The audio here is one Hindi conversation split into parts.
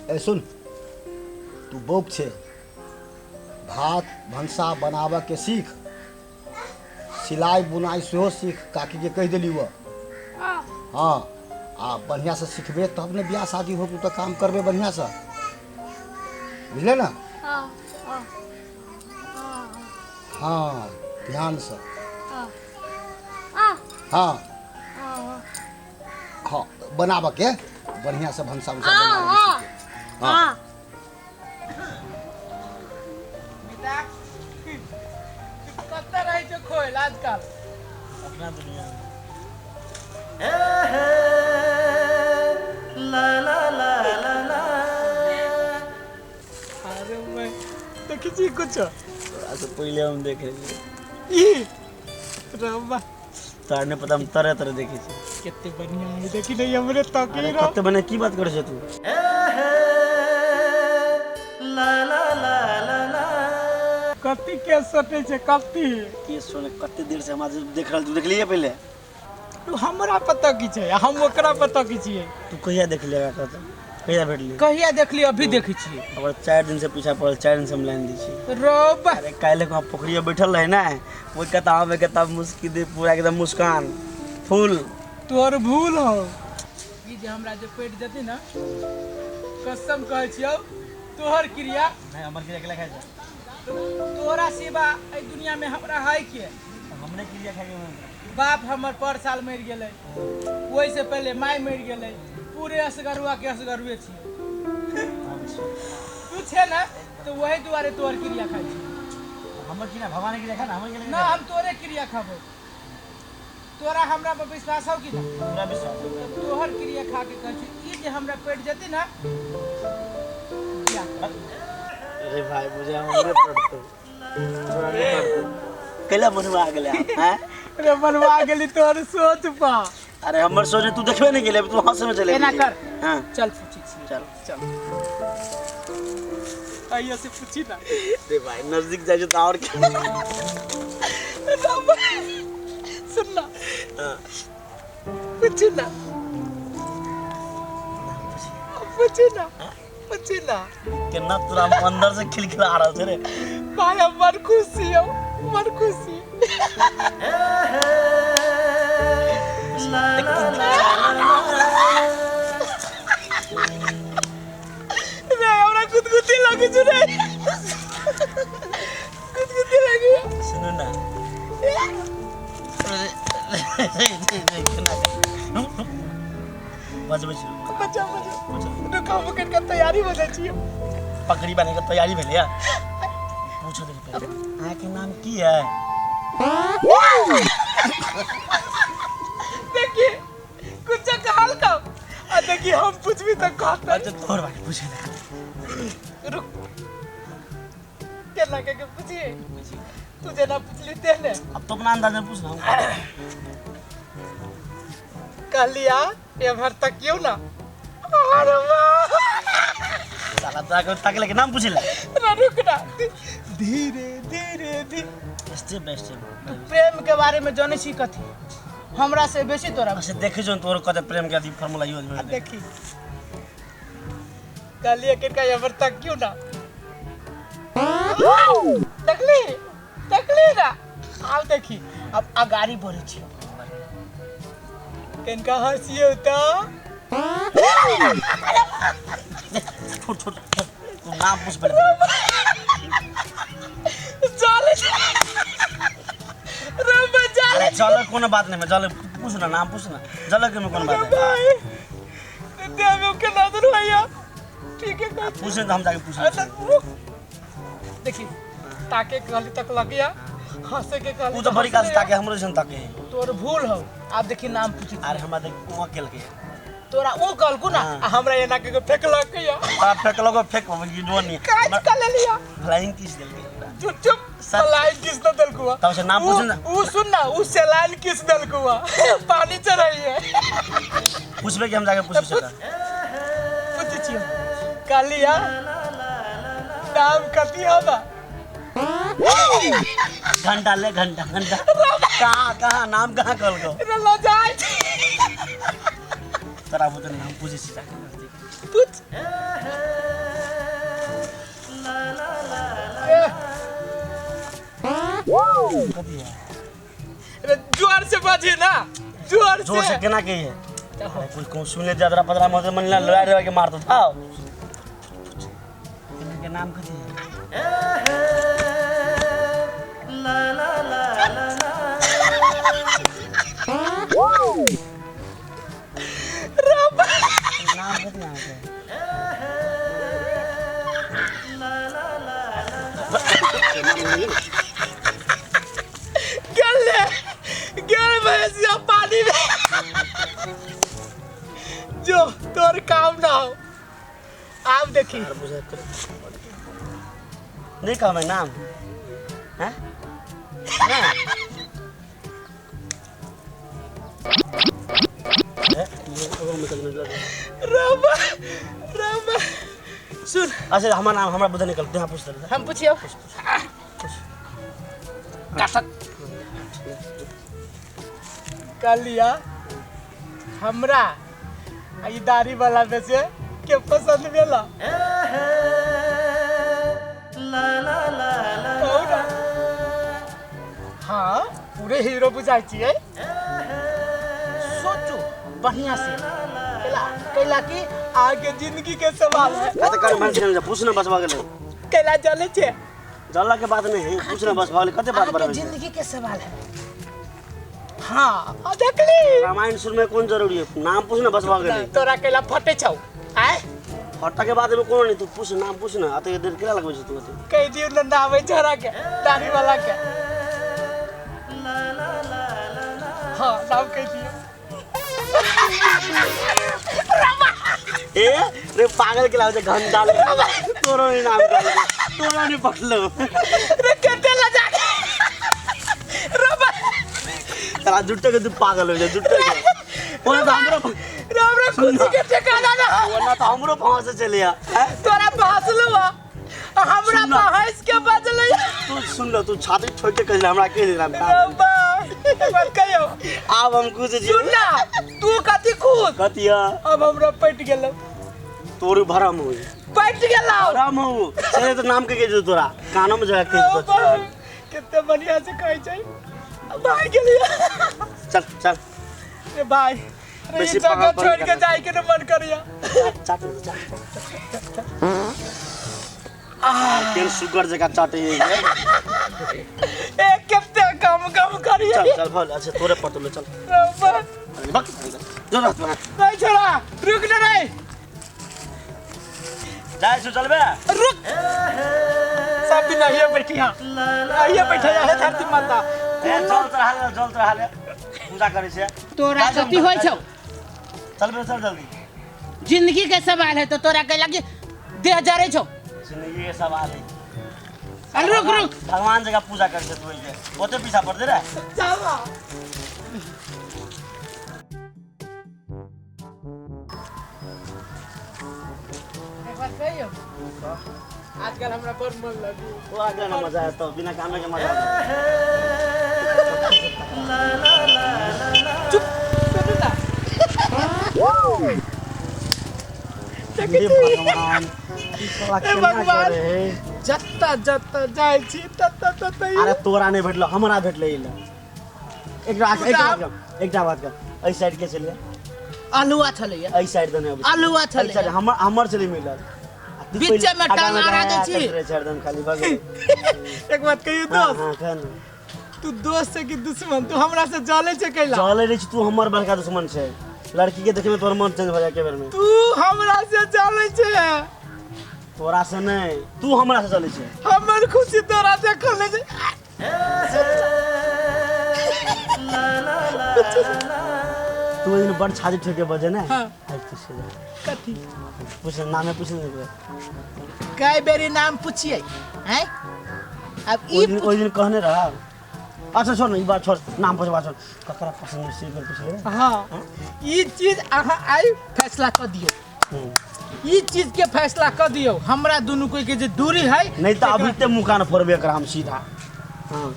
ए सुन, तू बोक छे, भात भंसा बनाबऽ के सीख, सिलाई बुनाई सेहो सीख, काकी के कह दिली वो। हाँ, आ बढ़िया से सीखबे तब ने ब्याह शादी हो, तू तो काम करबे बढ़िया से, बुझले ना। हाँ ध्यान से। हाँ हाँ बनाबऽ के बढ़िया से भंसा उनसा बनाबऽ। हाँ कत्ता रही जो खोल आजकल अपना दुनिया ला ला ला ला ला। अरे मैं देखी जी कुछ थोड़ा सा पहले हम देख रहे ई रब्बा तार ने पता हम तरह तरह देखे छे। कितने बढ़िया है, देखी नहीं हमरे तकी अरे रो कत्ते बने की बात करे छे तू। ला ला ला ला ला। कत्ती के सटे छे कत्ती के सोने कत्ते देर से हम आज देख रहल, तू देख लिए पहले। तू हमरा पता की छे, हम ओकरा पता की छिए। तू कहिया देख लेगा कहता, कहिया भेटली। कहिया देखली अभी देखी छिए। और 4 दिन से पीछा पड़ल, 4 दिन से हम लाइन दी छी। रब्बा अरे काले को पोखरिया बैठल रहे ना, वो कहता हमें कहता मुस्की दे पूरा एकदम मुस्कान फूल। तोर भूल हो ई जे हमरा जे पेट जति ना, कसम कहै छियौ तोहर क्रिया नहीं हमर क्रिया के खाइ जा। तोरा सिवा ए दुनिया में हमरा है के। हमने क्रिया खाइ के बाप हमर पर साल मर गेलै, ओइ से पहले माय मर गेलै, पूरे असगरुआ के असगरुए छियै। तू छे ना तो वही दुआरे तोहर क्रिया खाइ छी। हमर क्रिया भगवान क्रिया खा ना, हमर क्रिया ना हम तोरे क्रिया खाबो। तोरा हमरा पर विश्वास हो कि ना? पूरा विश्वास। तोहर क्रिया खा के कहै छी ई जे हमरा पेट जति ना या। अरे भाई मुझे हमरे पड़तो थोड़ा नहीं पड़तो कैला बनवा गेले हैं। रे बनवा गेली तोहर सोच पा। अरे हमर सोचे तू देखबे नहीं गेले, तू हंसे में चले एना कर। हां चल पूछी छी। चल चल आइए से पूछी ना। रे भाई नजदीक जाए तो और क्या। सुन ना हां पूछी ना पूछी ना पूछी ना। कितना तोरा अंदर से खिलखिला रहा है रे भाई हम मन खुशी हो, मन खुशी। रे हमरा गुदगुदी लगी छु रे, गुदगुदी लगी। सुनो ना बच बचा रुका पकड़ के तैयारी हो जाई छी। पकड़ी बने के तैयारी भेले या पूछो दे पहले अहाँ के नाम की है। देखिए कुछ कहल का आ देखिए हम पूछबी त कहत। अच्छा तोर भाई पूछे ना रुक केला के पूछिए, तुझे ना पूछली तेने। अब तो अपना अंदाज में पूछना। कहलिया ये भर तक क्यों ना। अरे वाह साला ताके लेके नाम पूछे ले। ना रुक ना, धीरे धीरे धीरे। स्टेप बाय स्टेप प्रेम के बारे में जाने छी कथी हमरा से बेसी तोरा। अच्छा देखे जो तोर कते प्रेम के अथी फार्मूला यूज में देखी कहलिए किनका ये भर तक क्यों ना। देखली देखली ना। अब देखी अब अगाड़ी बढ़े छी। किनका हंसिए तो छोड़ छोड़ तू नाम पूछ पहले। जाले रे जाले चलो कोनो बात नहीं, मैं चलो पूछ ना नाम पूछ ना, चलो के में कोनो बात है। भाई देव के नजर भैया ठीक है पूछे तो हम जाके पूछ। देखी ताके गली तक लग गया, हंसे के तू तो बड़ी काज ताके हमरो जन ताके तोर भूल हो। अब देखी नाम पूछी। अरे हमरा देख कुआ केल के तोरा वो कल को ना हमरा एना के फेकलक या आ फेक लोगो फेक ये जोन नहीं काज कर ले लिया। फ्लाइंग किस दिल के चुप चुप सलाइन किस दल को तब से नाम पूछ ना। वो सुन ना वो सलाइन किस दल को पानी चढ़ाई है। पूछबे कि हम जाके पूछ सकता। पूछ छियो कालिया नाम कथी होबा। घंटा ले घंटा घंटा कहाँ नाम कहाँ कल को ला जाए तरा वो तो नाम पूछे सी पूछ कथी है अरे जोर से बजे ना, जोर जोर से से। केना के है अरे कुछ को सुने ज्यादा पदरा मत मन लड़ा रे के मारता था इनके नाम कथी है नाम कथी है गेल भैंसिया पानी में। जो तोर काम ना हो। आप देखी यार मुझे नहीं कहा मैं नाम हैं रामा रामा सुन, अच्छा हमारा नाम हमारा बुधा निकलते हैं पूछ रहे हम पूछियो कलिया हमरा ई दाढ़ी वाला में से के पसंद भेला? कौन? हाँ पूरे हीरो बुझाई छिए। सोचो बढ़िया से कैला की आगे जिंदगी के सवाल है। तो कर मन से पूछना बस भागले कैला चले छे जल्ला के बात नहीं है पूछना बस भागले कते बात आगे बराबर जिंदगी के सवाल है। हाँ देखली रामायण सुन में कौन जरूरी है नाम पूछना बस भागले तोरा कैला फटे छौ आय हट्टा के बाद में कौन नहीं तू पूछ नाम पूछना आते देर केला लगबै छै तू कह दियो न नावे छोरा के दाढ़ी वाला के। हाँ नाम कह दियो। ए रे पागल के लागे घन डाल तोरो नहीं नाम डाल तोरो नहीं पटलो रे केते लजा रबा तेरा जुट्टे के तू पागल हो जा जुट्टे के ओए तो हमरो राम रे खुशी के ठिकाना ना वरना तो हमरो पांव से चलिया तोरा भासलवा हमरा सुन ना। बहस के बजले। तू सुन लो तू छाती ठोक के कहले हमरा के नाम रबा बात कहियो अब हम कुछ जी सुन ना तू कति खुश कतिया अब हमरा पट गेलो तोर भरम हो पट गेलो भरम हो चले तो नाम के जो तोरा कानों में जाके कह कितने बढ़िया से कहै छै भाई गेलिया। चल चल रे भाई रे बेसी ई जगह पागल छोड़ बन के जाए के न मन करिया। चाट केन सुगर जगह चाटे है ए कितने कम करिया। चल चल बोल अच्छा तोरे पटोले चल रबा भग जो रात में नहीं छोड़ा रुक ना रे जाए सु चलबे रुक सब दिन आइए बैठिया आइए बैठा है धरती माता। जल तो हाले पूजा करे से तोरा कथी होइ छौ? चलबे चल जल्दी जिंदगी के सवाल है तो तोरा कह लगी देह जरे छौ। जिंदगी के सवाल है अरे रुक रुक भगवान जगह पूजा करे से तू के ओते पीछा पड़ दे रे जावा एक बात कहियो आजकल हमरा बड़ मन लगी तो आगे ना मजा है तो बिना काम के मजा चुप सुन ना हे भगवान ई साला हे केना भगवान। करे जत्ता जत्ता जाय छी तत्ता तत्ता अरे तोरा नहीं भेटलो हमरा भेटले इले एकटा बात कर एई साइड के चलिए आलूआ छलैया एई साइड दने अब आलूआ एई साइड छलैया हमर चली मिलल बीचे में टांग अड़ा दै छी। छड़दन खाली भग एक बात कहियो हां दोस्त हां कहन तू दोस्त से कि दुश्मन तू हमरा से जले छे कैला चले रे तू हमर बड़का दुश्मन छे लड़की के देखे में तोर मन चेंज हो जाए के बेर में तू हमरा से जले छे तोरा से नहीं तू हमरा से चले छे हमर खुशी तोरा देखल ले तू दिन बड़ छाजी ठोके बजे ना हाँ। आज पूछ कथी पूछ नामे पूछ नहीं कई बेरी नाम पूछिए हैं अब ई ओइ दिन कहने रहा अच्छा छोड़ ना ई बात छोड़ नाम पूछ बात छोड़ ककरा पसंद से कर पूछ ले हाँ ई चीज अहाँ आई फैसला कर दियो ई चीज के फैसला कर दियो हमरा दोनों कोई के जे दूरी है नहीं तो अभी ते मुकान फोड़बे कर हम सीधा हां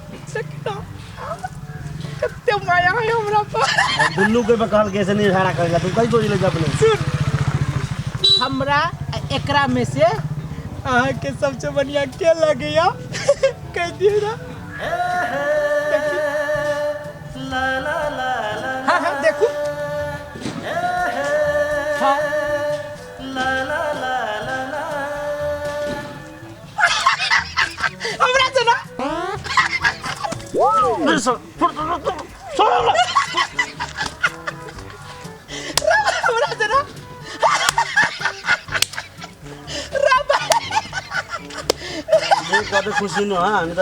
कते माया है हमरा पर दुल्लू के कहल के से नहीं झगड़ा करेगा तू कई सोच ले अपने सुन हमरा एकरा में से अहाँ के सबसे बढ़िया के लगेया कह दियो ना हमरा से ना हमरा से ना कतै खुसी न हामी त